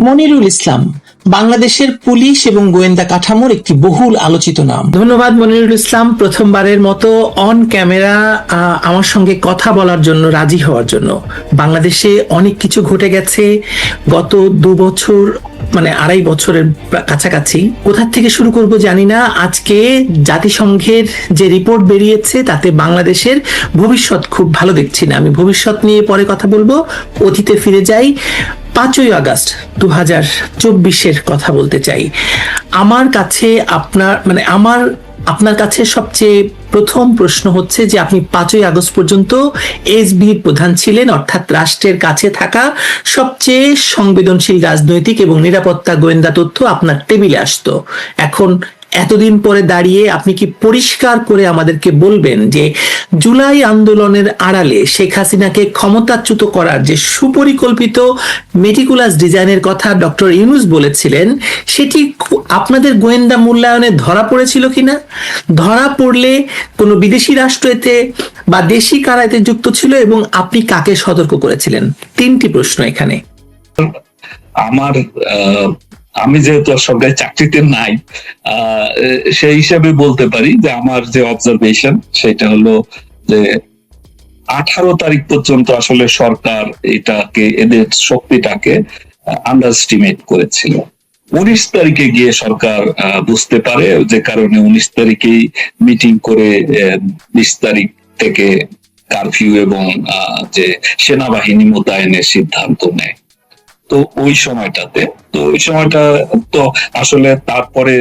মনিরুল ইসলাম বাংলাদেশের পুলিশ এবং গোয়েন্দা কাঠামোর একটি বহুল আলোচিত নাম। ধন্যবাদ মনিরুল ইসলাম, প্রথমবারের মতো অন ক্যামেরা আমার সঙ্গে কথা বলার জন্য রাজি হওয়ার জন্য। বাংলাদেশে অনেক কিছু ঘটে গেছে গত 2 বছর, মানে 2.5 বছরের কাছাকাছি। কোথা থেকে শুরু করব জানি না। আজকে জাতিসংঘের যে রিপোর্ট বেরিয়েছে তাতে বাংলাদেশের ভবিষ্যৎ খুব ভালো দেখছি না। আমি ভবিষ্যৎ নিয়ে পরে কথা বলবো, অতীতে ফিরে যাই। 5ই আগস্ট 2024-এর কথা বলতে চাই। আমার কাছে আপনার কাছে সবচেয়ে প্রথম প্রশ্ন হচ্ছে যে আপনি 5ই আগস্ট পর্যন্ত এসবির প্রধান ছিলেন, অর্থাৎ রাষ্ট্রের কাছে থাকা সবচেয়ে সংবেদনশীল রাজনৈতিক এবং নিরাপত্তা গোয়েন্দা তথ্য আপনার টেবিলে আসতো। এখন এতদিন পরে দাঁড়িয়ে আপনি কি পরিষ্কার করে আমাদেরকে বলবেন যে জুলাই আন্দোলনের আড়ালে শেখ হাসিনাকে ক্ষমতাচ্যুত করার যে সুপরিকল্পিত মেটিকুলাস ডিজাইনের কথা ডক্টর ইউনূস বলেছিলেন, সেটি আপনাদের গোয়েন্দা মূল্যায়নে ধরা পড়েছিল কিনা? ধরা পড়লে কোনো বিদেশি রাষ্ট্র এতে বা দেশি কারা এতে যুক্ত ছিল, এবং আপনি কাকে সতর্ক করেছিলেন? 3টি প্রশ্ন এখানে। আমি যেহেতু সরকারি চাকরিতে নাই, সেই হিসাবে বলতে পারি যে আমার যে অবজারভেশন সেটা হলো যে 18 তারিখ পর্যন্ত আসলে সরকার এদের শক্তিটাকে আন্ডারস্টিমেট করেছিল। 19 তারিখে গিয়ে সরকার বুঝতে পারে, যে কারণে 19 তারিখেই মিটিং করে 20 তারিখ থেকে কারফিউ এবং যে সেনাবাহিনী মোতায়েনের সিদ্ধান্ত নেয়। তো ওই সময়টা তো আসলে তারপরে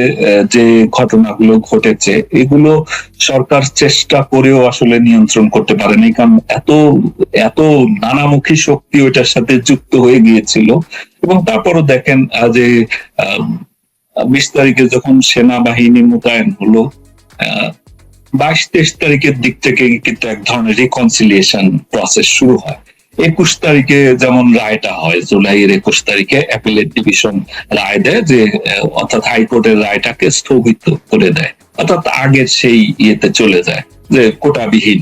যে ঘটনাগুলো ঘটেছে এগুলো সরকার চেষ্টা করেও আসলে নিয়ন্ত্রণ করতে পারেনি, কারণ এত নানামুখী শক্তি ওইটার সাথে যুক্ত হয়ে গিয়েছিল। এবং তারপরও দেখেন যে 20 তারিখে যখন সেনাবাহিনী মোতায়েন হলো, 22-23 তারিখের দিক থেকে কিন্তু এক ধরনের রিকনসিলিয়েশন প্রসেস শুরু হয়। 21 তারিখে যেমন রায়টা হয়, জুলাইয়ের 21 তারিখে অ্যাপিলেট ডিভিশন রায় দেয় যে, অর্থাৎ হাইকোর্টের রায়টাকে স্থগিত করে দেয়, অর্থাৎ আগের সেই ইয়েতে চলে যায় যে কোটাবিহীন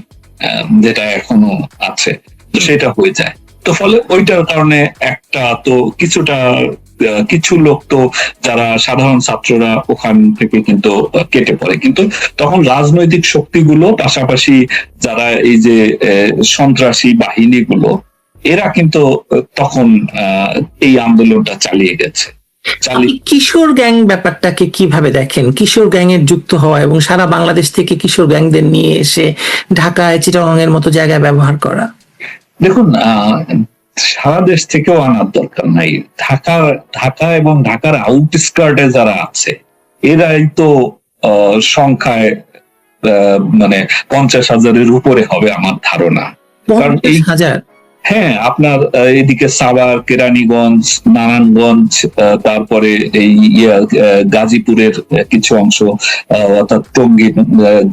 যেটা এখনো আছে, তো সেটা হয়ে যায়। তো ফলে ওইটার কারণে কিছু লোক তো যারা সাধারণ ছাত্ররা ওখান থেকে কিন্তু কেটে পড়ে। কিন্তু তখন রাজনৈতিক শক্তিগুলো, পাশাপাশি যারা এই যে সন্ত্রাসী বাহিনীগুলো, এরা কিন্তু তখন এই আন্দোলনটা চালিয়ে গেছে। কিশোর গ্যাং ব্যাপারটাকে কিভাবে দেখেন? কিশোর গ্যাং এর যুক্ত হওয়া এবং সারা বাংলাদেশ থেকে কিশোর গ্যাংদের নিয়ে এসে ঢাকায়, চিটাগং এর মতো জায়গায় ব্যবহার করা। দেখুন, সারা দেশ থেকেও আনার দরকার নাই। ঢাকা এবং ঢাকার আউটস্কার্টে যারা আছে এরাই তো সংখ্যায় মানে 50,000-এর উপরে হবে আমার ধারণা। কারণ 50,000? হ্যাঁ, আপনার এদিকে সাভার, কেরানীগঞ্জ, নারায়ণগঞ্জ, তারপরে এই গাজীপুরের কিছু অংশ, অর্থাৎ টঙ্গী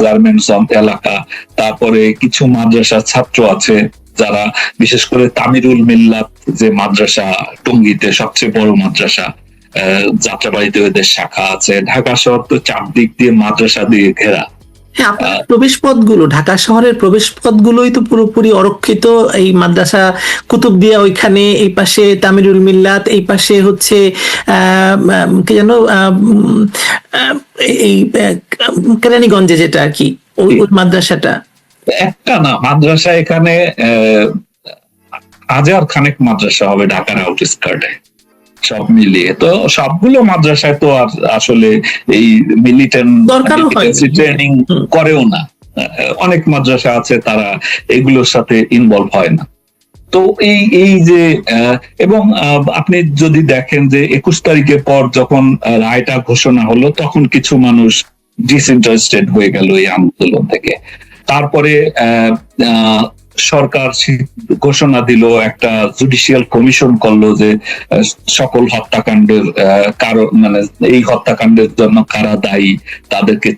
গার্মেন্টস এলাকা, তারপরে কিছু মাদ্রাসার ছাত্র আছে যারা, বিশেষ করে তামিরুল মিল্লাত যে মাদ্রাসা টঙ্গীতে সবচেয়ে বড় মাদ্রাসা, যাত্রাবাড়িতে ওদের শাখা আছে। ঢাকা শহর তো চারদিক দিয়ে মাদ্রাসা দিয়ে ঘেরা। হ্যাঁ, আপনার প্রবেশ পথগুলো, ঢাকা শহরের প্রবেশ পথগুলোই তো পুরোপুরি অরক্ষিত। এই মাদ্রাসা কুতুবদিয়া, ওইখানে এই পাশে তামিরুল মিল্লাত, এই পাশে হচ্ছে কি যেন এই কেরানীগঞ্জে যেটা আর কি, ওই মাদ্রাসাটা। একটা না মাদ্রাসা এখানে 1000 খানেক মাদ্রাসা হবে ঢাকার আউটস্কার্টে সব মিলিয়ে। তো সবগুলো মাদ্রাসায় তো আর আসলে এই মিলিটেন্ট ট্রেনিং করেও না। অনেক মাদ্রাসা আছে তারা এগুলোর সাথে ইনভলভ হয় না। তো এই যে এবং আপনি যদি দেখেন যে 21 তারিখের পর যখন রায়টা ঘোষণা হলো, তখন কিছু মানুষ ডিসইন্টারেস্টেড হয়ে গেল এই আন্দোলন থেকে। তারপরে সরকার ঘোষণা দিল, একটা জুডিশিয়াল কমিশন করলো যে সকল হত্যাকাণ্ডের কারণ, মানে এই হত্যাকাণ্ডের জন্য কারা দায়ী তাদেরকে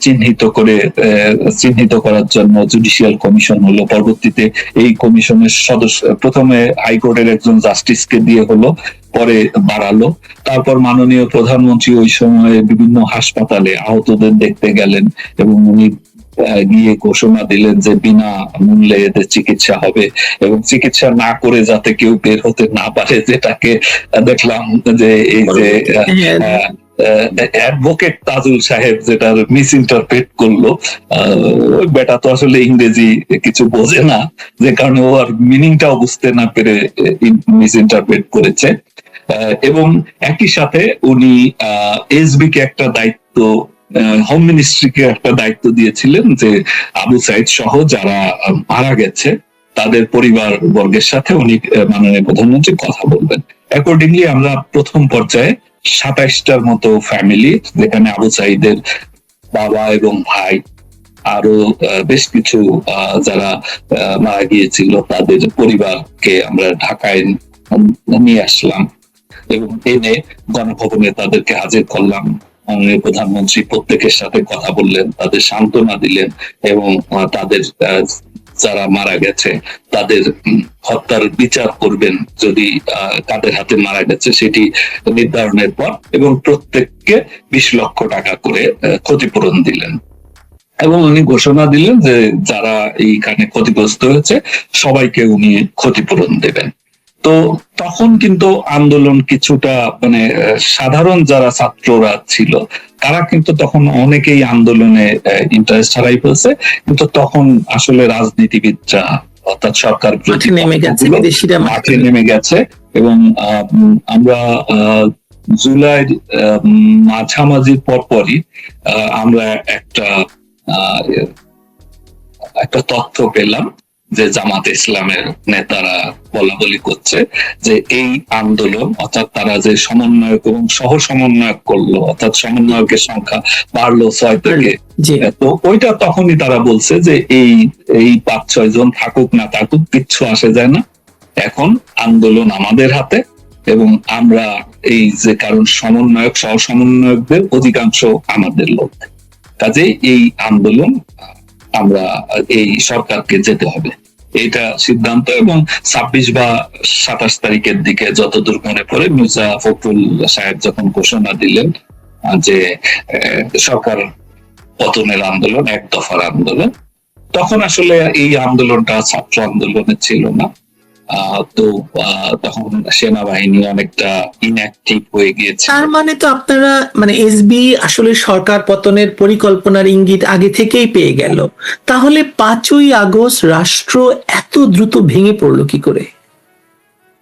চিহ্নিত করার জন্য জুডিশিয়াল কমিশন হলো। পরবর্তীতে এই কমিশনের সদস্য প্রথমে হাইকোর্টের একজন জাস্টিসকে দিয়ে হলো, পরে বাড়ালো। তারপর মাননীয় প্রধানমন্ত্রী ওই সময়ে বিভিন্ন হাসপাতালে আহতদের দেখতে গেলেন এবং উনি গিয়ে ঘোষণা দিলেন যে বিনা মূল্যে এদের চিকিৎসা হবে এবং চিকিৎসা না করে যাতে কেউ বের হতে না পারে, যেটাকে দেখলাম যে এই যে হ্যাঁ, অ্যাডভোকেট তাজুল সাহেব যেটা মিস ইন্টারপ্রেট করলো। ওই বেটা তো আসলে ইংরেজি কিছু বোঝে না, যে কারণে ও আর মিনিংটাও বুঝতে না পেরে মিস ইন্টারপ্রেট করেছে। এবং একই সাথে উনি এসবি কে একটা দায়িত্ব, হোম মিনিস্ট্রিকে একটা দায়িত্ব দিয়েছিলেন যে আবু সাইদ সহ যারা মারা গেছে তাদের পরিবার বর্গের সাথে উনি মাননীয় প্রধানমন্ত্রী কথা বলবেন। অ্যাকর্ডিংলি আমরা প্রথম পর্যায়ে 27টার মতো ফ্যামিলি, যেখানে আবু সাইদের বাবা এবং ভাই আরো বেশ কিছু যারা মারা গিয়েছিল তাদের পরিবারকে আমরা ঢাকায় নিয়ে আসলাম এবং এনে গণভবনে তাদেরকে হাজির করলাম। মাননীয় প্রধানমন্ত্রী প্রত্যেকের সাথে কথা বললেন, তাদের সান্ত্বনা দিলেন এবং তাদের যারা মারা গেছে তাদের হত্যার বিচার করবেন যদি কাদের হাতে মারা গেছে সেটি নির্ধারণের পর, এবং প্রত্যেককে 20 লক্ষ টাকা করে ক্ষতিপূরণ দিলেন। এবং উনি ঘোষণা দিলেন যে যারা এইখানে ক্ষতিগ্রস্ত হয়েছে সবাইকে উনি ক্ষতিপূরণ দেবেন। তো তখন কিন্তু আন্দোলন কিছুটা মানে সাধারণ যারা ছাত্ররা ছিল তারা কিন্তু তখন অনেকেই আন্দোলনে ইন্টারেস্ট হারাই ফেলছে, কিন্তু তখন আসলে রাজনীতিবিদরা অর্থাৎ সরকার মাঠে নেমে গেছে, বিদেশিরা মাঠে নেমে গেছে। এবং আমরা জুলাই মাঝামাঝির পরপরই আমরা একটা তথ্য পেলাম যে জামাত ইসলামের নেতারা বলা বলি করছে যে এই আন্দোলন, অর্থাৎ তারা যে সমন্বয়ক এবং সহ সমন্বয়ক করলো, অর্থাৎ সমন্বয়কের সংখ্যা বাড়লো 6 থেকে, তো ওইটা তখনই তারা বলছে যে এই 5-6 জন থাকুক না থাকুক কিচ্ছু আসে যায় না, এখন আন্দোলন আমাদের হাতে এবং আমরা এই যে, কারণ সমন্বয়ক সহ সমন্বয়কদের অধিকাংশ আমাদের লোক, কাজেই এই আন্দোলন আমরা এই সরকারকে যেতে হবে, এটা সিদ্ধান্ত। এবং 26 বা 27 তারিখের দিকে যতদূর মনে পড়ে মির্জা ফখরুল সাহেব যখন ঘোষণা দিলেন যে সরকার পতনের আন্দোলন, এক দফার আন্দোলন, তখন আসলে এই আন্দোলনটা ছাত্র আন্দোলনে ছিল না। তো তখন সেনাবাহিনী অনেকটা ইনঅ্যাক্টিভ হয়ে গিয়েছে। তার মানে তো আপনারা মানে এসবি আসলে সরকার পতনের পরিকল্পনার ইঙ্গিত আগে থেকেই পেয়ে গেল, তাহলে 5ই আগস্ট রাষ্ট্র এত দ্রুত ভেঙে পড়লো কি করে?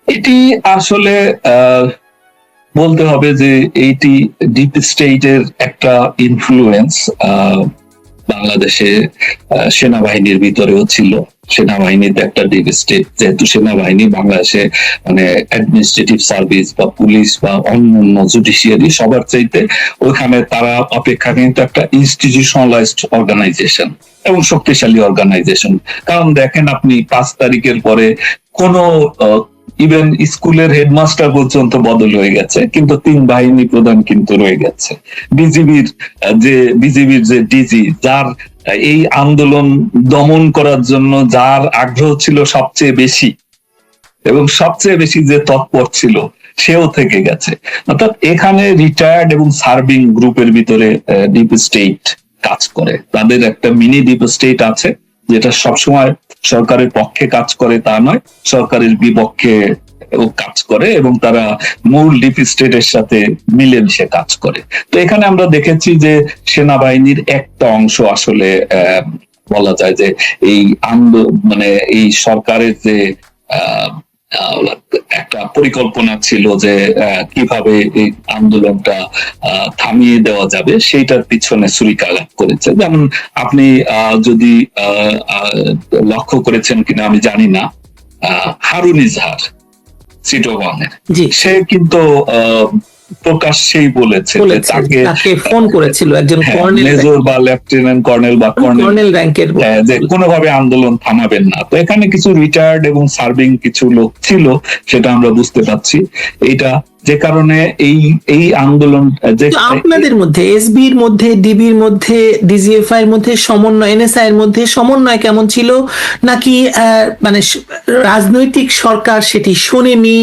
এটি আসলে বলতে হবে যে এইটি ডিপ স্টেটের একটা ইনফ্লুয়েন্স বাংলাদেশে সেনাবাহিনীর ভিতরেও ছিল। সেনাবাহিনীতে একটা ডিপ স্টেট, যেহেতু সেনাবাহিনী বাংলাদেশে মানে অ্যাডমিনিস্ট্রেটিভ সার্ভিস বা পুলিশ বা অন্যান্য জুডিশিয়ারি সবার চাইতে ওইখানে তারা অপেক্ষা কিন্তু একটা ইনস্টিটিউশনালাইজড অর্গানাইজেশন এবং শক্তিশালী অর্গানাইজেশন। কারণ দেখেন আপনি 5 তারিখের পরে কোনো ইভেন স্কুলের হেডমাস্টার পর্যন্ত বদল হয়ে গেছে, কিন্তু 3 বাহিনী প্রধান কিন্তু রয়ে গেছে। বিজিবির যে ডিজি, যার এই আন্দোলন দমন করার জন্য যার আগ্রহ ছিল সবচেয়ে বেশি এবং সবচেয়ে বেশি যে তৎপর ছিল, সেও থেকে গেছে। অর্থাৎ এখানে রিটায়ার্ড এবং সার্ভিং গ্রুপের ভিতরে ডিপ স্টেট কাজ করে। তাদের একটা মিনি ডিপ স্টেট আছে যেটা সবসময় সরকারের পক্ষে কাজ করে তা নয়, সরকারের বিপক্ষে কাজ করে এবং তারা মূল ডিপ স্টেটের সাথে মিলেমিশে কাজ করে। তো এখানে আমরা দেখেছি যে সেনাবাহিনীর একটা অংশ আসলে বলা যায় যে এই মানে এই সরকারের যে একটা পরিকল্পনা ছিল যে কিভাবে এই আন্দোলনটা থামিয়ে দেওয়া যাবে, সেইটার পিছনে ছুরিকাঘাত করেছে। যেমন আপনি যদি লক্ষ্য করেছেন কিনা আমি জানি না, হারুন ইজহার চিটগাংয়ের, সে কিন্তু প্রকাশ্যেই বলেছে তাকে ফোন করেছিল একজন মেজর বা লেফটেন্যান্ট কর্নেল বা কর্নেল র্যাঙ্কের, যে কোনোভাবে আন্দোলন থামাবেন না। তো এখানে কিছু রিটায়ার্ড এবং সার্ভিং কিছু লোক ছিল, সেটা আমরা বুঝতে পারছি। এইটা যে কারণে এই এই আন্দোলন যে তো আপনাদের মধ্যে, এসবির মধ্যে, ডিবির মধ্যে, ডিজিএফআই এর মধ্যে সমন্বয়, এনএসআই এর মধ্যে সমন্বয় কেমন ছিল? নাকি মানে রাজনৈতিক সরকার সেটি শোনেনি,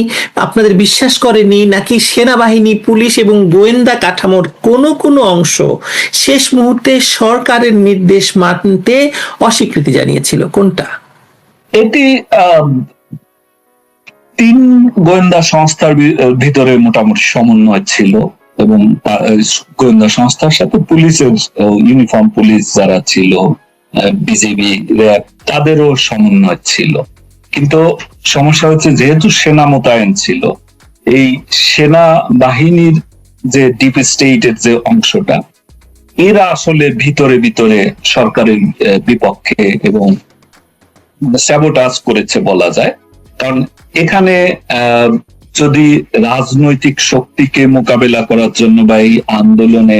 আপনাদের বিশ্বাস করেনি, নাকি সেনাবাহিনী, পুলিশ এবং গোয়েন্দা কাঠামোর কোনো কোনো অংশ শেষ মুহূর্তে সরকারের নির্দেশ মানতে অস্বীকৃতি জানিয়েছিল, কোনটা? এটি তিন গোয়েন্দা সংস্থার ভিতরে মোটামুটি সমন্বয় ছিল, এবং গোয়েন্দা সংস্থার সাথে পুলিশের, ইউনিফর্ম পুলিশ যারা ছিল, বিজিবি, র্যাব, তাদেরও সমন্বয় ছিল। কিন্তু সমস্যা হচ্ছে, যেহেতু সেনা মোতায়েন ছিল, এই সেনা বাহিনীর যে ডিপ স্টেটের যে অংশটা, এরা আসলে ভিতরে ভিতরে সরকারের বিপক্ষে এবং স্যাবোটাজ করেছে বলা যায়। কারণ এখানে যদি রাজনৈতিক শক্তিকে মোকাবেলা করার জন্য বা এই আন্দোলনে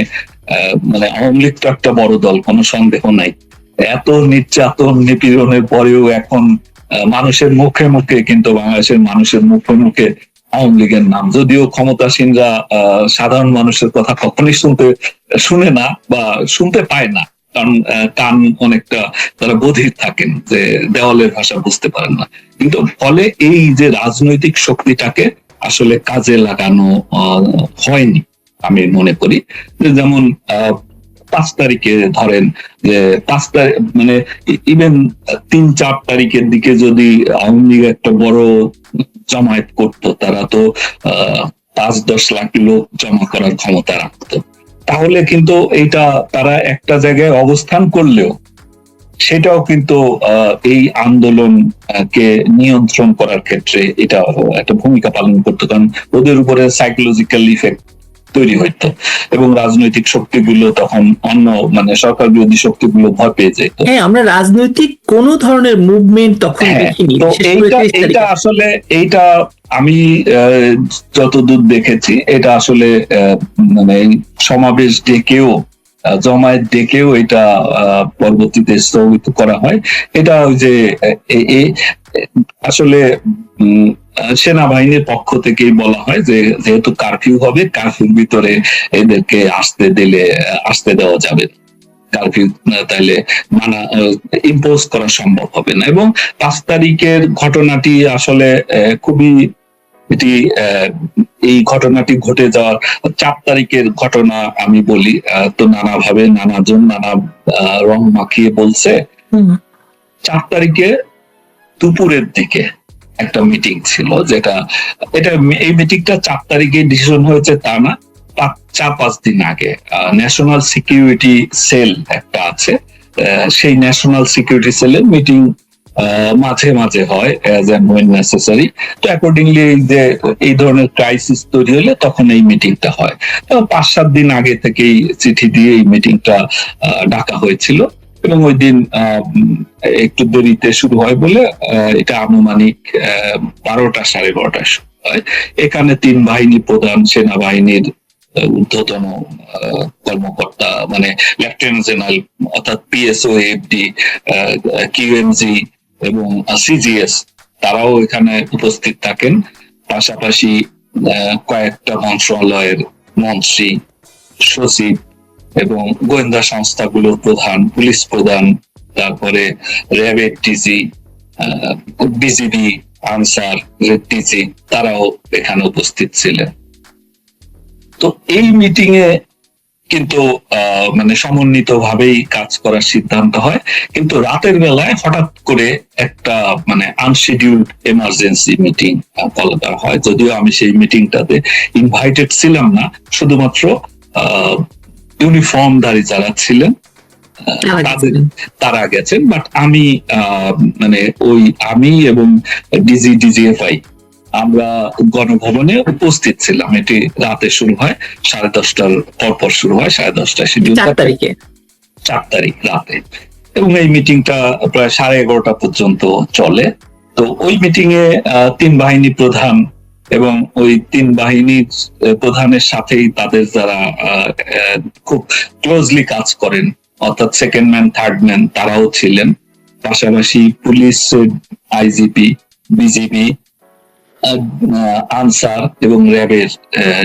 মানে আওয়ামী লীগ তো একটা বড় দল, কোনো সন্দেহ নাই, এত নির্যাতন নিপীড়নের পরেও এখন মানুষের মুখে মুখে, কিন্তু বাংলাদেশের মানুষের মুখে মুখে আওয়ামী লীগের নাম, যদিও ক্ষমতাসীনরা সাধারণ মানুষের কথা কখনোই শুনে না বা শুনতে পায় না, কারণ কান অনেকটা তারা বধির থাকেন, যে দেওয়ালের ভাষা বুঝতে পারেন না। কিন্তু ফলে এই যে রাজনৈতিক শক্তিটাকে আসলে কাজে লাগানো হয়নি আমি মনে করি। যেমন 5 তারিখে ধরেন, যে 5 তারিখ মানে ইভেন 3-4 তারিখের দিকে যদি আওয়ামী লীগ একটা বড় জমায়েত করতো, তারা তো 5-10 লাখ লোক জমা করার ক্ষমতা রাখতো, তাহলে কিন্তু এইটা তারা একটা জায়গায় অবস্থান করলেও সেটাও কিন্তু এই আন্দোলন কে নিয়ন্ত্রণ করার ক্ষেত্রে এটা একটা ভূমিকা পালন করতো, কারণ ওদের উপরে সাইকোলজিক্যাল ইফেক্ট তৈরি হইতো, এবং রাজনৈতিক শক্তিগুলো তখন অন্য মানে সরকার বিরোধী শক্তিগুলো ভয় পেয়ে যেত। হ্যাঁ, আমরা রাজনৈতিক কোন ধরনের মুভমেন্ট তখন দেখিনি। তো এইটা আসলে এইটা আমি যতদূর দেখেছি, এটা আসলে মানে সমাবেশ ডেকেও, জমায়েত ডেকেও এটা পরবর্তীতে স্থগিত করা হয়। এটা ওই যে আসলে সেনাবাহিনীর পক্ষ থেকেই বলা হয় যে যেহেতু কারফিউ হবে, কারফিউর ভিতরে এদেরকে আসতে দেওয়া যাবে, কারফিউ তাইলে মানা ইম্পোজ করা সম্ভব হবে না। এবং 5 তারিখের ঘটনাটি আসলে খুবই এটি এই ঘটনাটি ঘটে যাওয়ার 4 তারিখের ঘটনা আমি বলি, তো নানাভাবে নানাজন নানা রং মাখিয়ে বলছে। 4 তারিখে দুপুরের দিকে একটা মিটিং ছিল, এই মিটিংটা 4 তারিখে ডিসিশন হয়েছে তা না, 4-5 দিন আগে ন্যাশনাল সিকিউরিটি সেল একটা আছে, সেই ন্যাশনাল সিকিউরিটি সেলের মিটিং মাঝে মাঝে হয় অ্যাজ এন্ড হোয়েন নেসেসারি। তো অ্যাকর্ডিংলি যে এই ধরনের ক্রাইসিস তৈরি হলে তখন এই মিটিংটা হয়। 5-7 দিন আগে থেকেই চিঠি দিয়ে এই মিটিংটা ডাকা হয়েছিল, এবং ওই দিন একটু দেরিতে শুরু হয় বলে এটা আনুমানিক 12টা-12:30 শুরু হয়। এখানে 3 বাহিনী প্রধান, সেনাবাহিনীর ঊর্ধ্বতন কর্মকর্তা মানে লেফটেন্যান্ট জেনারেল অর্থাৎ পিএসও, এফডি, কিউএমজি এবং সিজিএস, তারাও এখানে উপস্থিত থাকেন। পাশাপাশি কয়েকটা মন্ত্রণালয়ের মন্ত্রী, সচিব এবং গোয়েন্দা সংস্থাগুলোর প্রধান, পুলিশ প্রধান, তারপরে র্যাবের ডিজি, বিজিবি, আনসার, ডিজি, তারাও এখানে উপস্থিত ছিলেন। তো এই মিটিং এ কিন্তু মানে সমন্বিত ভাবেই কাজ করার সিদ্ধান্ত হয়, কিন্তু রাতের বেলায় হঠাৎ করে একটা মানে আনশিডিউলড এমার্জেন্সি মিটিং কল করা হয়। যদিও আমি সেই মিটিংটাতে ইনভাইটেড ছিলাম না, শুধুমাত্র ইউনিফর্মধারী যারা ছিলেন তারা গেছেন, বাট আমি মানে আমি এবং ডিজিএফআই আমরা গণভবনে উপস্থিত ছিলাম। এটি রাতে শুরু হয়, 10:30টার পরপর শুরু হয়, 10:30টায় শিডিউল, 4 তারিখ রাতে, এবং এই মিটিংটা প্রায় 11:30টা পর্যন্ত চলে। তো ওই মিটিং এ 3 বাহিনী প্রধান এবং ওই 3 বাহিনীর প্রধানের সাথেই তাদের যারা খুব ক্লোজলি কাজ করেন, অর্থাৎ সেকেন্ড ম্যান, থার্ড ম্যান, তারাও ছিলেন। পাশাপাশি পুলিশ, আইজিপি, বিজিবি, আনসার এবং র্যাবের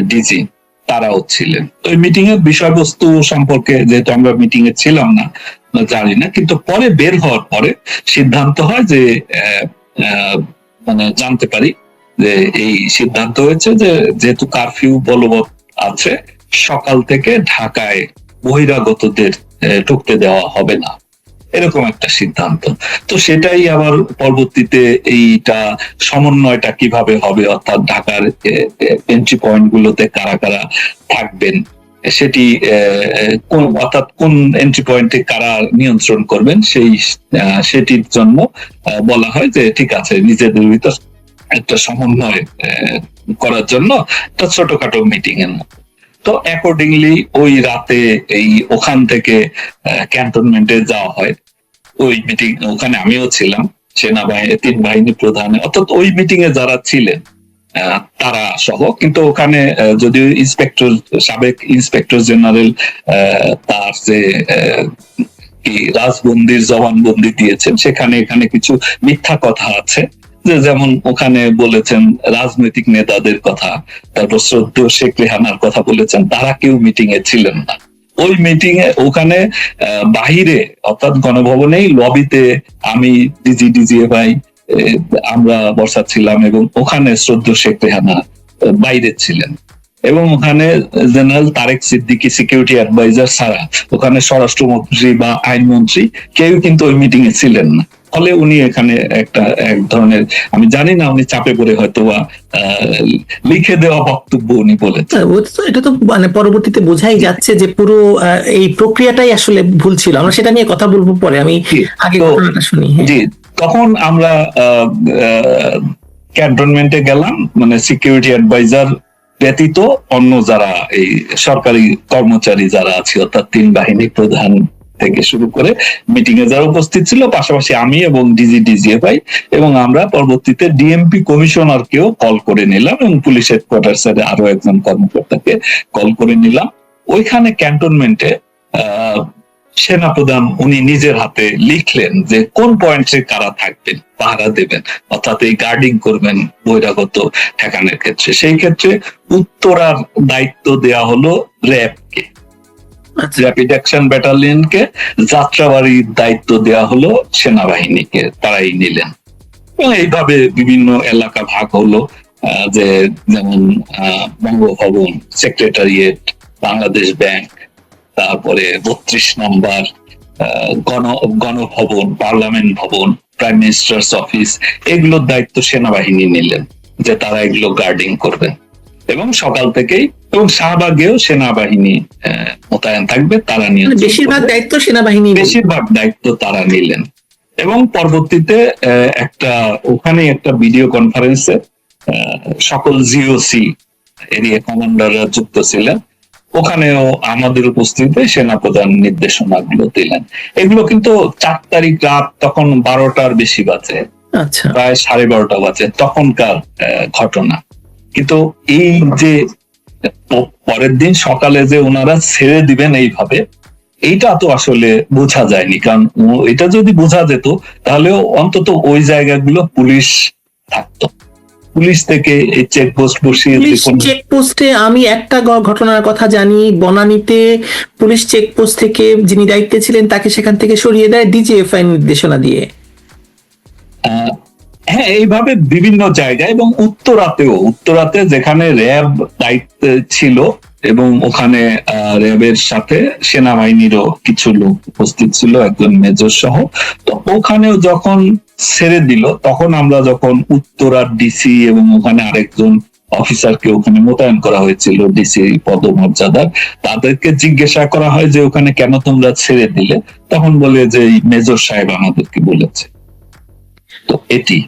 ডিজি তারাও ছিলেন। তো এই মিটিং এর বিষয়বস্তু সম্পর্কে যেহেতু আমরা মিটিং এ ছিলাম না, জানি না, কিন্তু পরে বের হওয়ার পরে সিদ্ধান্ত হয় যে মানে জানতে পারি যে এই সিদ্ধান্ত হয়েছে যে যেহেতু কারফিউ বলবৎ আছে, সকাল থেকে ঢাকায় বহিরাগতদের ঢুকতে দেওয়া হবে না, এরকম একটা সিদ্ধান্ত। তো সেটাই আবার পরবর্তীতে এইটা সমন্বয়টা কিভাবে হবে, অর্থাৎ ঢাকার এন্ট্রি পয়েন্ট গুলোতে কারা কারা থাকবেন, সেটি অর্থাৎ কোন এন্ট্রি পয়েন্টে কারা নিয়ন্ত্রণ করবেন, সেটির জন্য বলা হয় যে ঠিক আছে, নিজেদের ভিতর একটা সমন্বয় করার জন্য একটা ছোটখাটো মিটিং এর মতো। তো অ্যাকর্ডিংলি ওই রাতে ওখান থেকে ক্যান্টনমেন্টে যাওয়া হয়। ওই মিটিং, ওখানে আমিও ছিলাম, সেনাবাহিনী 3 বাহিনী প্রধান, অর্থাৎ ওই মিটিং এ যারা ছিলেন তারা সহ। কিন্তু ওখানে যদিও সাবেক ইন্সপেক্টর জেনারেল তার যে কি রাজবন্দির জবানবন্দি দিয়েছেন, এখানে কিছু মিথ্যা কথা আছে। যেমন ওখানে বলেছেন রাজনৈতিক নেতাদের কথা, তারপর শ্রদ্ধেয় শেখ রেহানার কথা বলেছেন, তারা কেউ মিটিং এ ছিলেন না। ওই মিটিং এ ওখানে বাহিরে অর্থাৎ গণভবনেই লবিতে আমি ডিজিএফআই আমরা বসাচ্ছিলাম, এবং ওখানে শ্রদ্ধেয় শেখ রেহানা বাইরে ছিলেন, এবং ওখানে general Tarek Siddiqui security adviser ছাড়া ওখানে স্বরাষ্ট্রমন্ত্রী বা আইনমন্ত্রী কেউ কিন্তু ওই মিটিং এ ছিলেন না। ফলে উনি এখানে এক ধরনের, আমি জানি না, উনি চাপে পড়ে হয়তো বা লিখে দেওয়া বক্তব্য উনি বলেছেন। এটা তো মানে পরবর্তীতে বোঝাই যাচ্ছে যে পুরো এই প্রক্রিয়াটাই আসলে ভুল ছিল। আমরা সেটা নিয়ে কথা বলবো পরে, আমি আগে ঘটনাটা শুনি। জি, তখন আমরা ক্যান্টনমেন্টে গেলাম, মানে সিকিউরিটি অ্যাডভাইজার ব্যতীত অন্য যারা এই সরকারি কর্মচারী যারা আছে, অর্থাৎ 3 বাহিনী প্রধান থেকে শুরু করে মিটিং এ যারা উপস্থিত ছিল, পাশাপাশি আমি এবং ডিজিএফআই, এবং আমরা পরবর্তীতে ডিএমপি কমিশনারকেও কল করে নিলাম, এবং পুলিশ হেডকোয়ার্টার্স এর আরো একজন কর্মকর্তাকে কল করে নিলাম। ওইখানে ক্যান্টনমেন্টে সেনাপ্রধান উনি নিজের হাতে লিখলেন যে কোন পয়েন্টে কারা থাকবেন, পাহারা দেবেন, অর্থাৎ এই গার্ডিং করবেন বহিরাগত ঠেকানোর ক্ষেত্রে। সেই ক্ষেত্রে উত্তরার দায়িত্ব দেয়া হলো র্যাবকে, র্যাপিড অ্যাকশন ব্যাটালিয়নকে, যাত্রাবাড়ির দায়িত্ব দেয়া হলো সেনাবাহিনীকে, তারাই নিলেন। এবং এইভাবে বিভিন্ন এলাকা ভাগ হলো, যে যেমন বঙ্গভবন, সেক্রেটারিয়েট, বাংলাদেশ ব্যাংক, তারপরে 32 নম্বর গণভবন, পার্লামেন্ট ভবন, প্রাইম মিনিস্টার্স অফিস, এগুলোর দায়িত্ব সেনাবাহিনী নিলেন যে তারা এগুলো গার্ডিং করবেন। এবং সকাল থেকেই, এবং শাহবাগেও সেনাবাহিনী মোতায়েন থাকবে, তারা নিয়ে বেশিরভাগ দায়িত্ব তারা নিলেন। এবং পরবর্তীতে ওখানে একটা ভিডিও কনফারেন্সে সকল জিওসি এরিয়া কমান্ডাররা যুক্ত ছিলেন, ওখানেও আমাদের উপস্থিতিতে সেনাপ্রধান নির্দেশনাগুলো দিলেন। এগুলো কিন্তু 4 তারিখ রাত, তখন 12টার বেশি বাজে, প্রায় 12:30 বাজে তখনকার ঘটনা। কিন্তু এই যে পরের দিন সকালে যে ওনারা ছেড়ে দিবেন এইভাবে, এইটা তো আসলে বোঝা যায়নি। কারণ এটা যদি বোঝা যেত তাহলে অন্তত ওই জায়গাগুলো পুলিশ থাকতো, পুলিশ থেকে এই চেকপোস্ট বসিয়ে। চেকপোস্টে আমি একটা ঘটনার কথা জানি, বনানীতে পুলিশ চেকপোস্ট থেকে যিনি দায়িত্বে ছিলেন তাকে সেখান থেকে সরিয়ে দেয় ডিজিএফআই নির্দেশনা দিয়ে। হ্যাঁ, এইভাবে বিভিন্ন জায়গায়, এবং উত্তরাতে যেখানে র্যাব দায়িত্বে ছিল, এবং ওখানে র্যাবের সাথে সেনাবাহিনীরও কিছু লোক উপস্থিত ছিল, একজন মেজর সহ। তো ওখানেও যখন ছেড়ে দিল, তখন আমরা যখন উত্তরার ডিসি এবং ওখানে আরেকজন অফিসারকে ওখানে মোতায়েন করা হয়েছিল, ডিসি পদমর্যাদার, তাদেরকে জিজ্ঞাসা করা হয় যে ওখানে কেন তোমরা ছেড়ে দিলে, তখন বলে যে মেজর সাহেব আমাদেরকে বলেছে। তো এটি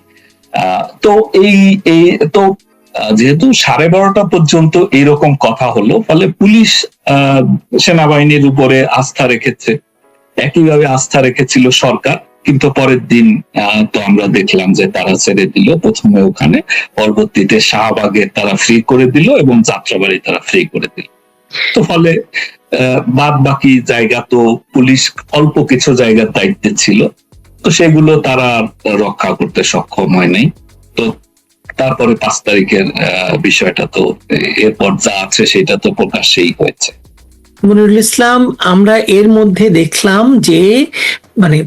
তো তো যেহেতু 12:30 পর্যন্ত এরকম কথা হলো, ফলে পুলিশ সেনাবাহিনীর উপরে আস্থা রেখেছে, একইভাবে আস্থা রেখেছিল সরকার। কিন্তু পরের দিন তো আমরা দেখলাম যে তারা ছেড়ে দিল, প্রথমে ওখানে, পরবর্তীতে শাহবাগে তারা ফ্রি করে দিল, এবং যাত্রাবাড়ি তারা ফ্রি করে দিল। তো ফলে বাদ বাকি জায়গা তো পুলিশ অল্প কিছু জায়গার দায়িত্বে ছিল, তো সেগুলো তারা রক্ষা করতে সক্ষম হয় নাই। তো তারপরে 5 তারিখের বিষয়টা তো এরপর যা আছে সেটা তো প্রকাশ্যেই হয়েছে। মনিরুল ইসলাম, আমরা এর মধ্যে দেখলাম যে মানে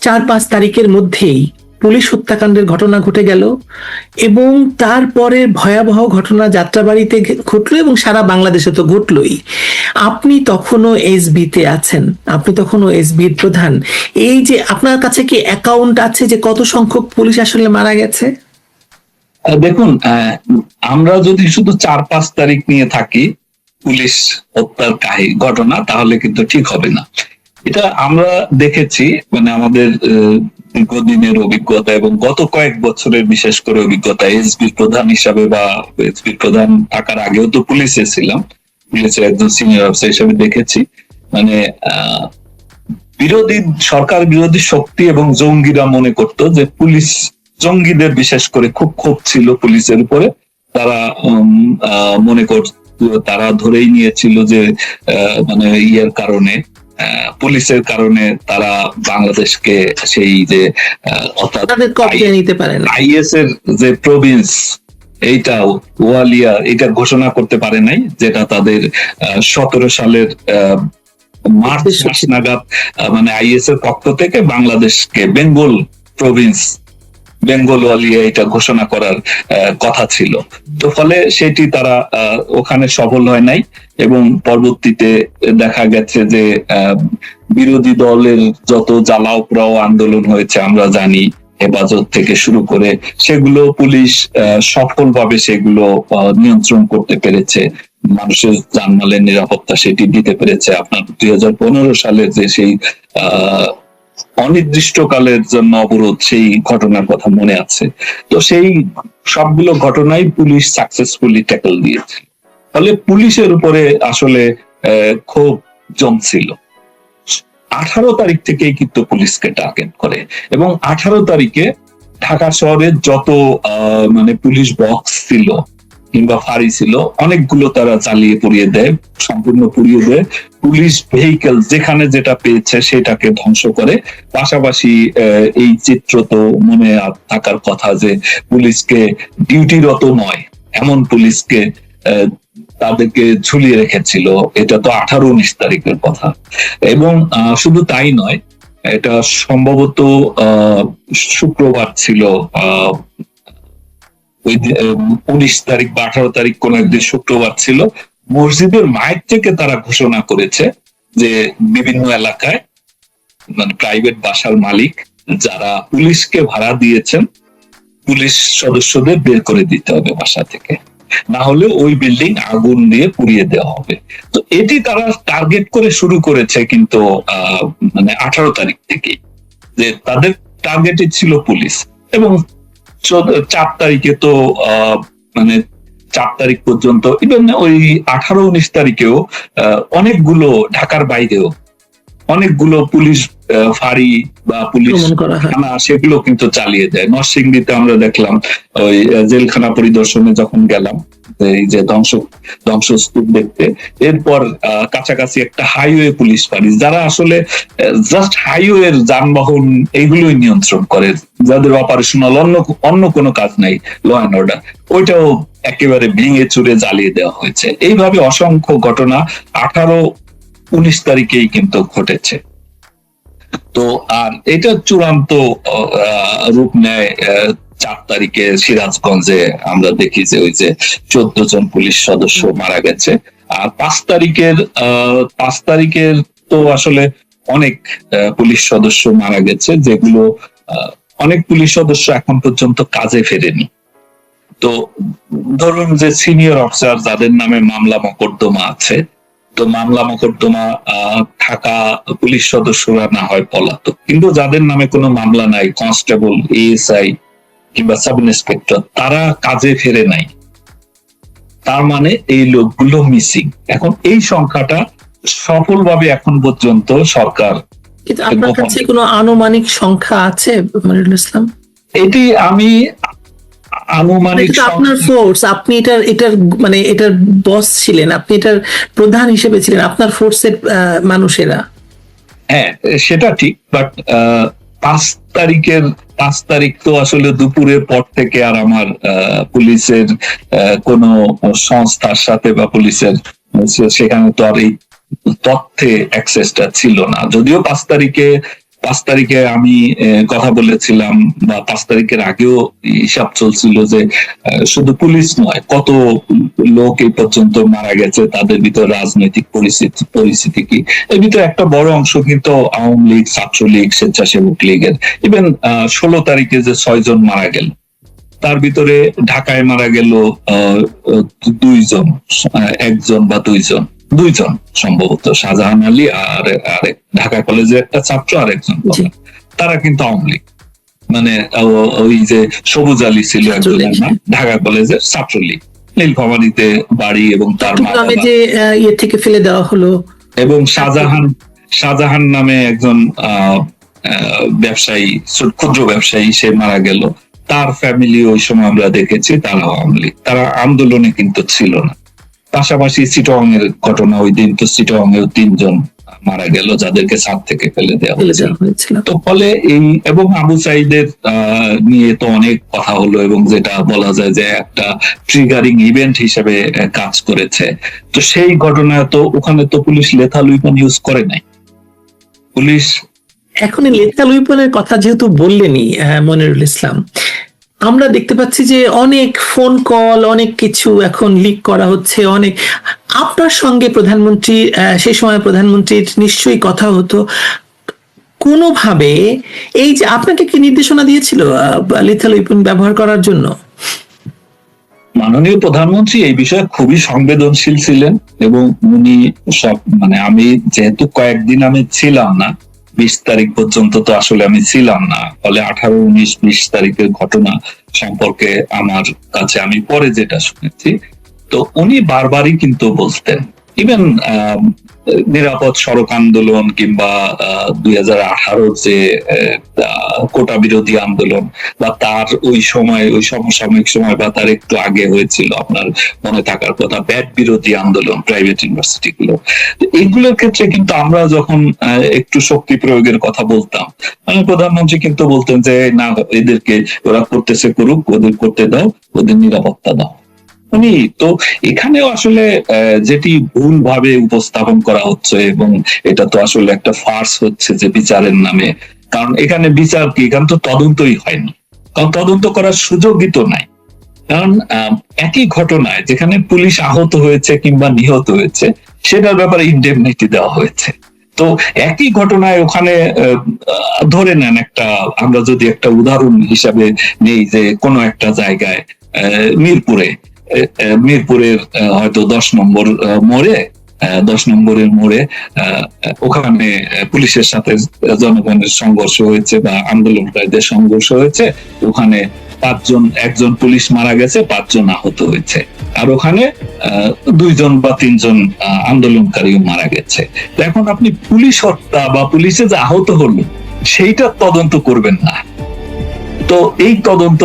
4-5 তারিখের মধ্যেই পুলিশ হত্যাকাণ্ডের ঘটনা ঘটে গেল এবং তারপরে ভয়াবহ ঘটনা যাত্রাবাড়িতে ঘটলো এবং সারা বাংলাদেশে তো ঘটলোই। আপনি তখনও এসবিতে আছেন, আপনি তখনও এসবির প্রধান। এই যে আপনার কাছে কি অ্যাকাউন্ট আছে যে কত সংখ্যক পুলিশ আসলে মারা গেছে? দেখুন, আমরা যদি শুধু 4-5 তারিখ নিয়ে থাকি পুলিশ হত্যার ঘটনা, তাহলে কিন্তু ঠিক হবে না। এটা আমরা দেখেছি, মানে আমাদের দীর্ঘদিনের অভিজ্ঞতা এবং গত কয়েক বছরের বিশেষ করে অভিজ্ঞতা, এসবি প্রধান হিসাবে বা এসবি প্রধান থাকার আগেও তো পুলিশে ছিলাম, পুলিশের একজন সিনিয়র অফিসার হিসাবে দেখেছি, মানে সরকার বিরোধী শক্তি এবং জঙ্গিরা মনে করতো যে পুলিশ, জঙ্গিদের বিশেষ করে খুব ক্ষোভ ছিল পুলিশের উপরে। তারা মনে করত, তারা ধরেই নিয়েছিল যে মানে কারণে, পুলিশের কারণে তারা বাংলাদেশকে সেই যে নিতে পারে না, আইএস এর যে প্রভিন্স এইটা ওয়ালিয়া, এটা ঘোষণা করতে পারে নাই, যেটা তাদের 17 সালের মার্চ মাস নাগাদ মানে আইএস এর পক্ষ থেকে বাংলাদেশকে বেঙ্গল প্রভিন্স, বেঙ্গল ওয়ালিয়া এটা ঘোষণা করার কথা ছিল। তো ফলে সেটি তারা ওখানে সফল হয় নাই এবং পরবর্তীতে দেখা গেছে যে বিরোধী দলের যত জ্বালাও পোড়াও আন্দোলন হয়েছে আমরা জানি, হেফাজত থেকে শুরু করে, সেগুলো পুলিশ সফলভাবে সেগুলো নিয়ন্ত্রণ করতে পেরেছে, মানুষের জানমালের নিরাপত্তা সেটি দিতে পেরেছে। আপনার 2015 সালের যে সেই অনির্দিষ্টকালের জন্য অবরোধ, সেই ঘটনার কথা মনে আছে। তো সেই সবগুলো ঘটনাই পুলিশ সাকসেসফুলি ট্যাকল দিয়েছে। ফলে পুলিশের উপরে আসলে ক্ষোভ জমছিল। 18 তারিখ থেকেই কিন্তু পুলিশকে টার্গেট করে এবং 18 তারিখে ঢাকা শহরে যত মানে পুলিশ বক্স ছিল কিংবা ফাঁড়ি ছিল, অনেকগুলো তারা জ্বালিয়ে পুড়িয়ে দেয়, সম্পূর্ণ পুড়িয়ে দেয়। পুলিশ ভেহিকেল যেখানে যেটা পেয়েছে সেটাকে ধ্বংস করে। পাশাপাশি এই চিত্র তো মনে থাকার কথা যে পুলিশকে ডিউটিরত নয় এমন পুলিশকে তাদেরকে ঝুলিয়ে রেখেছিল। এটা তো 18-19 তারিখের কথা। এবং শুধু তাই নয়, এটা সম্ভবত শুক্রবার ছিল, 19 তারিখ বা 18 তারিখ কোন একদিন শুক্রবার ছিল। মসজিদের মাইক থেকে তারা ঘোষণা করেছে যে বিভিন্ন এলাকায় মানে প্রাইভেট বাসার মালিক যারা পুলিশকে ভাড়া দিয়েছেন, পুলিশ সদস্যদের বের করে দিতে হবে বাসা থেকে, না হলে ওই বিল্ডিং আগুন দিয়ে পুড়িয়ে দেওয়া হবে। তো এটি তারা টার্গেট করে শুরু করেছে কিন্তু মানে 18 তারিখ থেকেই, যে তাদের টার্গেটই ছিল পুলিশ। এবং 4 তারিখে তো মানে 4 তারিখ পর্যন্ত, ইভেন ওই 18-19 তারিখেও অনেকগুলো, ঢাকার বাইরেও অনেকগুলো পুলিশ ফাঁড়ি বা পুলিশ থানা সেগুলো কিন্তু চালিয়ে দেয়। নরসিংদীতে আমরা দেখলাম ওই জেলখানা পরিদর্শনে যখন গেলাম, এই যে ধ্বংসস্তূপ দেখতে, এরপর কাছাকাছি একটা হাইওয়ে পুলিশ ফাঁড়ি, যারা আসলে জাস্ট হাইওয়ের যানবাহন এইগুলোই নিয়ন্ত্রণ করে, যাদের অপারেশনাল অন্য কোনো কাজ নাই, ল অ্যান্ড অর্ডার, ওইটাও একেবারে ভেঙে চুরে জ্বালিয়ে দেওয়া হয়েছে। এইভাবে অসংখ্য ঘটনা 18-19 তারিখেই কিন্তু ঘটেছে। তো আর এটা চূড়ান্ত রূপ নেয় 4 তারিখে সিরাজগঞ্জে। আমরা দেখি যে ওই যে 14 জন পুলিশ সদস্য মারা গেছে। আর 5 তারিখের তো আসলে অনেক পুলিশ সদস্য মারা গেছে, যেগুলো অনেক পুলিশ সদস্য এখন পর্যন্ত কাজে ফেরেনি। তো ধরুন যে সিনিয়র অফিসার যাদের নামে মামলা মোকদ্দমা আছে, তো মামলা মোকদ্দমা থাকা পুলিশ সদস্যরা না হয় পলাতক, কিন্তু যাদের নামে কোনো মামলা নাই, কনস্টেবল, এএসআই কিংবা সাব ইন্সপেক্টর, তারা কাজে ফেরে নাই, তার মানে এই লোকগুলো মিসিং। এখন এই সংখ্যাটা সফলভাবে এখন পর্যন্ত সরকার, কিন্তু আপনার কাছে কোনো আনুমানিক সংখ্যা আছে মনিরুল ইসলাম? এটি আমি আনুমানিক, আপনার ফোর্স, আপনি এটার মানে এটার বস ছিলেন, আপনি এটার প্রধান হিসেবে ছিলেন, আপনার ফোর্সের মানুষেরা। হ্যাঁ, সেটা ঠিক, বাট 5 তারিখ তো আসলে দুপুরের পর থেকে আর আমার পুলিশের কোনো সংস্থার সাথে বা পুলিশের সেখানে তো আর এই তথ্যে অ্যাক্সেসটা ছিল না। যদিও 5 তারিখে আমি কথা বলেছিলাম, বা 5 তারিখের আগেও হিসাব চলছিল যে শুধু পুলিশ নয়, কত লোক এই পর্যন্ত মারা গেছে, তাদের ভিতর রাজনৈতিক পরিস্থিতি কি। এর ভিতরে একটা বড় অংশ কিন্তু আওয়ামী লীগ, ছাত্রলীগ, স্বেচ্ছাসেবক লীগের। ইভেন 16 তারিখে যে 6 জন মারা গেল, তার ভিতরে ঢাকায় মারা গেল 2 জন, 1 জন বা 2 জন সম্ভবত, শাহজাহান আলী আর ঢাকা কলেজের একটা ছাত্র আর একজন। তারা কিন্তু আওয়ামী লীগ, মানে ওই যে সবুজ আলী ছিল একজনের নাম, ঢাকা কলেজের ছাত্রলীগ, নীলফামারীতে বাড়ি, এবং তার নামে যে ইয়ে থেকে ফেলে দেওয়া হলো, এবং শাহজাহান নামে একজন ব্যবসায়ী, ক্ষুদ্র ব্যবসায়ী, সে মারা গেল। তার ফ্যামিলি ওই সময় আমরা দেখেছি তারা আওয়ামী লীগ, তারা আন্দোলনে কিন্তু ছিল না। পাশাপাশি চিটং এর ঘটনা, ওই দিন তো চিটং এও 3 জন মারা গেল যাদেরকে ছাদ থেকে ফেলে দেওয়া হয়েছিল। তো ফলে এই, এবং আবু সাইদের নিয়ে তো অনেক কথা হলো, এবং যেটা বলা যায় যে একটা ট্রিগারিং ইভেন্ট হিসেবে কাজ করেছে। তো সেই ঘটনায় তো ওখানে তো পুলিশ লেথাল উইপন ইউজ করে নাই। পুলিশ এখন লেথাল উইপনের কথা যেহেতু বললেনই মনিরুল ইসলাম, আমরা দেখতে পাচ্ছি যে অনেক ফোন কল, অনেক কিছু এখন লিক করা হচ্ছে। অনেক আপনার সঙ্গে প্রধানমন্ত্রী, সেই সময় প্রধানমন্ত্রীর নিশ্চয়ই কথা হতো কোনোভাবে। এই যে আপনাকে কি নির্দেশনা দিয়েছিল লিথাল উইপন ব্যবহার করার জন্য? মাননীয় প্রধানমন্ত্রী এই বিষয়ে খুবই সংবেদনশীল ছিলেন, এবং উনি সব, মানে আমি যেহেতু কয়েকদিন আমি ছিলাম না, 20 তারিখ পর্যন্ত তো আসলে আমি ছিলাম না, ফলে 18, 19, 20 তারিখের ঘটনা সম্পর্কে আমার কাছে আমি পরে যেটা শুনেছি, তো উনি বারবারই কিন্তু বলতেন, ইভেন নিরাপদ সড়ক আন্দোলন কিংবা 2018 যে কোটা বিরোধী আন্দোলন, বা তার ওই সময়, ওই সমসাময়িক সময় বা তার একটু আগে হয়েছিল, আপনার মনে থাকার কথা, ব্যাট বিরোধী আন্দোলন, প্রাইভেট ইউনিভার্সিটি গুলো, এইগুলোর ক্ষেত্রে কিন্তু আমরা যখন একটু শক্তি প্রয়োগের কথা বলতাম, প্রধানমন্ত্রী কিন্তু বলতেন যে না, এদেরকে ওরা করতেছে করুক, ওদের করতে দাও, ওদের নিরাপত্তা দাও। উনি তো এখানেও আসলে যেটি ভুল ভাবে উপস্থাপন করা হচ্ছে, এবং এটা তো আসলে একটা ফার্স হচ্ছে যে বিচারের নামে, কারণ এখানে বিচার কি, এখানে তো তদন্তই হয়নি, কারণ তদন্ত করার সুযোগই তো নাই। কারণ একই ঘটনায় যেখানে পুলিশ আহত হয়েছে কিংবা নিহত হয়েছে, সেটার ব্যাপারে ইনডেমনিটি দেওয়া হয়েছে। তো একই ঘটনায় ওখানে ধরে নেন একটা, আমরা যদি একটা উদাহরণ হিসাবে নেই, যে কোনো একটা জায়গায় মিরপুরের হয়তো 10 নম্বরের মোড়ে ওখানে পুলিশের সাথে জনগণের সংঘর্ষ হয়েছে বা আন্দোলনকারীদের সংঘর্ষ হয়েছে, ওখানে একজন পুলিশ মারা গেছে, 5 জন আহত হয়েছে, আর ওখানে 2 জন বা 3 জন আন্দোলনকারীও মারা গেছে। এখন আপনি পুলিশ হত্যা বা পুলিশে যে আহত হলো সেইটা তদন্ত করবেন না, তো এই তদন্ত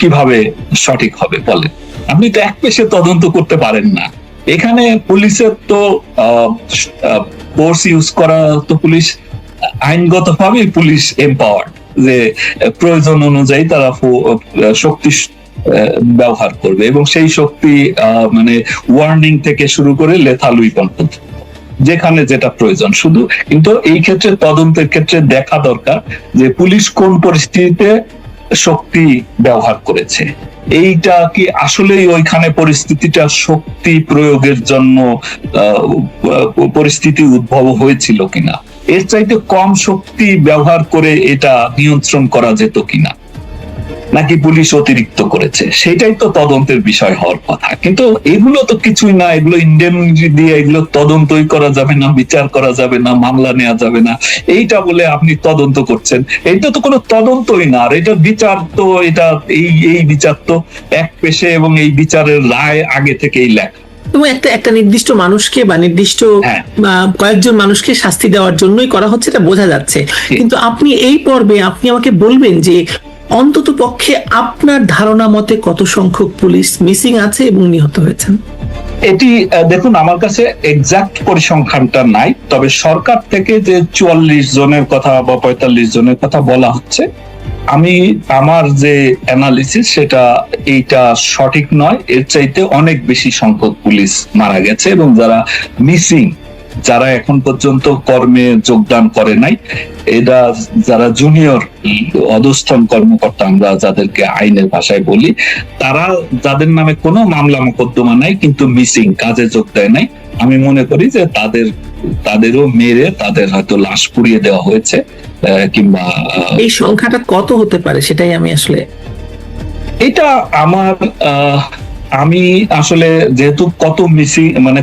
কিভাবে সঠিক হবে বলেন? আপনি তো এক পেশে তদন্ত করতে পারেন না। এখানে পুলিশের তো ফোর্স ইউজ করা, তো পুলিশ আইনগতভাবে পুলিশ এম্পাওয়ার্ড, যে প্রয়োজন অনুযায়ী তারা শক্তি ব্যবহার করবে, এবং সেই শক্তি মানে ওয়ার্নিং থেকে শুরু করে লেথাল উইপন পর্যন্ত, যেখানে যেটা প্রয়োজন। শুধু কিন্তু এই ক্ষেত্রে তদন্তের ক্ষেত্রে দেখা দরকার যে পুলিশ কোন পরিস্থিতিতে শক্তি ব্যবহার করেছে, এইটা কি আসলেই ওইখানে পরিস্থিতিটা শক্তি প্রয়োগের জন্য পরিস্থিতি উদ্ভব হয়েছিল কিনা, এর চাইতে কম শক্তি ব্যবহার করে এটা নিয়ন্ত্রণ করা যেত কিনা, নাকি পুলিশ অতিরিক্ত করেছে, সেটাই তো তদন্তের বিষয় হওয়ার কথা। কিন্তু এগুলো তো কিছুই না, এগুলো ইন্ডেমনিটি দিয়ে এগুলো তদন্তই করা যাবে না, বিচার করা যাবে না, মামলা নেওয়া যাবে না, এইটা বলে আপনি তদন্ত করছেন, এইটা তো কোনো তদন্তই না। আর এটা বিচার তো, এটা এই বিচার তো এক পেশে, এবং এই বিচারের রায় আগে থেকেই লেখা, এবং একটা নির্দিষ্ট মানুষকে বা নির্দিষ্ট কয়েকজন মানুষকে শাস্তি দেওয়ার জন্যই করা হচ্ছে, এটা বোঝা যাচ্ছে। কিন্তু আপনি এই পর্বে আপনি আমাকে বলবেন যে অন্তত পক্ষে আপনার ধারণা মতে কত সংখ্যক পুলিশ মিসিং আছে এবং নিহত হয়েছেন? এটি দেখুন, আমার কাছে এক্সাক্ট পরিসংখ্যানটা নাই, তবে সরকার থেকে যে 44 জনের কথা বা 45 জনের কথা বলা হচ্ছে, আমার যে অ্যানালিসিস সেটা এইটা সঠিক নয়। এর চাইতে অনেক বেশি সংখ্যক পুলিশ মারা গেছে, এবং যারা মিসিং, যারা এখন পর্যন্ত কর্মে যোগদান করে নাই, এরা যারা জুনিয়র অধস্তন কর্মকর্তা, আমরা যাদেরকে আইনের ভাষায় বলি, তারা যাদের নামে কোনো মামলা মোকদ্দমা নাই কিন্তু মিসিং, কাজে যোগ দেয় নাই, আমি মনে করি যে তাদেরও মেরে তাদের হয়তো লাশ পুড়িয়ে দেওয়া হয়েছে, কিংবা এই সংখ্যাটা কত হতে পারে সেটাই আমি আসলে এটা আমি আসলে যেহেতু কত মিসিং মানে